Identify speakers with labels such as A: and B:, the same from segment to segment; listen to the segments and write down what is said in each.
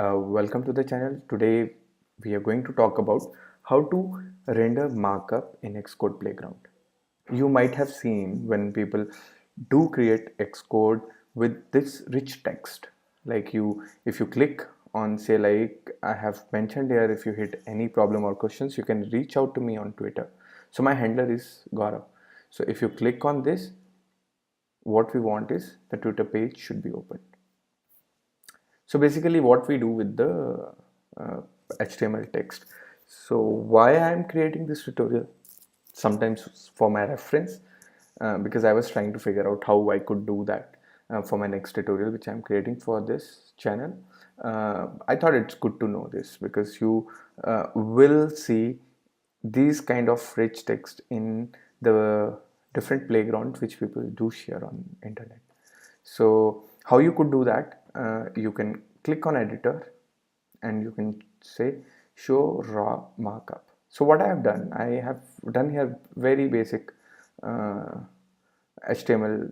A: Welcome to the channel. Today we are going to talk about how to render markup in Xcode Playground. You might have seen when people do create Xcode with this rich text. If you click on, say, like I have mentioned here, if you hit any problem or questions, you can reach out to me on Twitter. So my handler is Gourav. So if you click on this, what we want is the Twitter page should be open. So basically what we do with the HTML text. So why I am creating this tutorial? Sometimes for my reference, because I was trying to figure out how I could do that for my next tutorial which I'm creating for this channel. I thought it's good to know this because you will see these kind of rich text in the different playgrounds which people do share on internet. So how you could do that? You can click on editor and you can say show raw markup. So what I have done here very basic HTML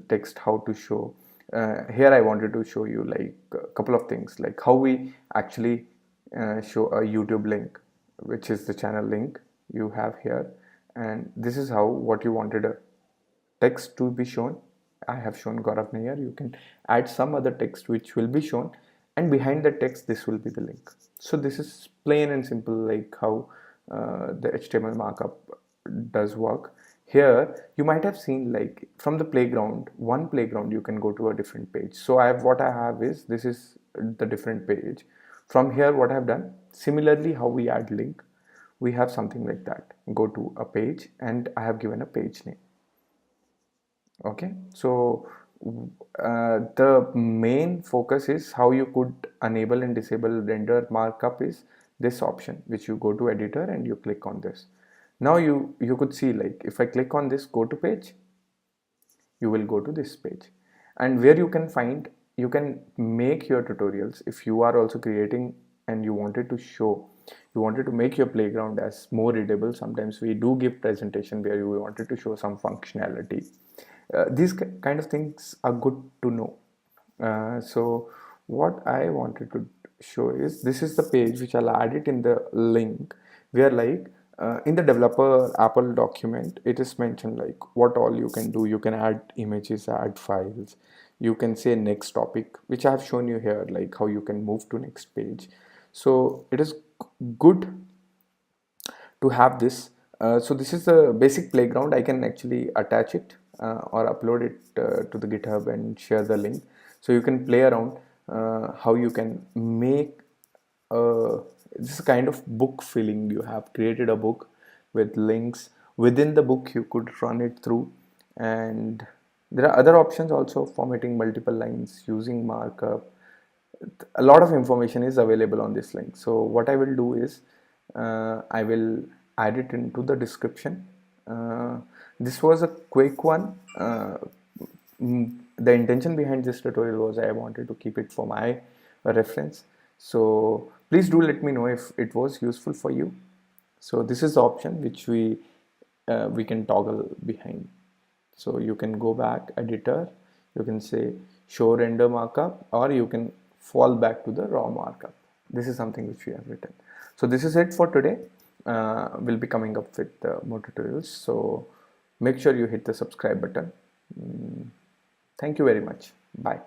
A: text how to show. Here I wanted to show you like a couple of things, like how we actually show a YouTube link, which is the channel link you have here, and this is how what you wanted a text to be shown. I have shown Gourav Nayyar. You can add some other text which will be shown, and behind the text this will be the link. So this is plain and simple, like how the HTML markup does work. Here you might have seen, like from the playground, one playground you can go to a different page. So what I have is, this is the different page. From here what I have done, similarly how we add link, we have something like that. Go to a page and I have given a page name. Okay, so the main focus is how you could enable and disable render markup is this option, which you go to editor and you click on this. Now you could see, like if I click on this go to page, you will go to this page, and where you can find, you can make your tutorials. If you are also creating and you wanted to show, you wanted to make your playground as more readable, sometimes we do give presentation where you wanted to show some functionality. These kind of things are good to know. So what I wanted to show is, this is the page which I'll add it in the link, where like in the developer Apple document it is mentioned like what all you can do. You can add images, add files, you can say next topic, which I have shown you here, like how you can move to next page. So it is good to have this. So this is the basic playground. I can actually attach it or upload it to the GitHub and share the link, so you can play around how you can make this kind of book feeling. You have created a book with links. Within the book you could run it through, and there are other options also, formatting multiple lines, using markup. A lot of information is available on this link. So what I will do is, I will add it into the description. This was a quick one. The intention behind this tutorial was I wanted to keep it for my reference. So please do let me know if it was useful for you. So this is the option which we can toggle behind. So you can go back editor, you can say show render markup, or you can fall back to the raw markup. This is something which we have written. So this is it for today. We'll be coming up with more tutorials, so make sure you hit the subscribe button. Thank you very much. Bye.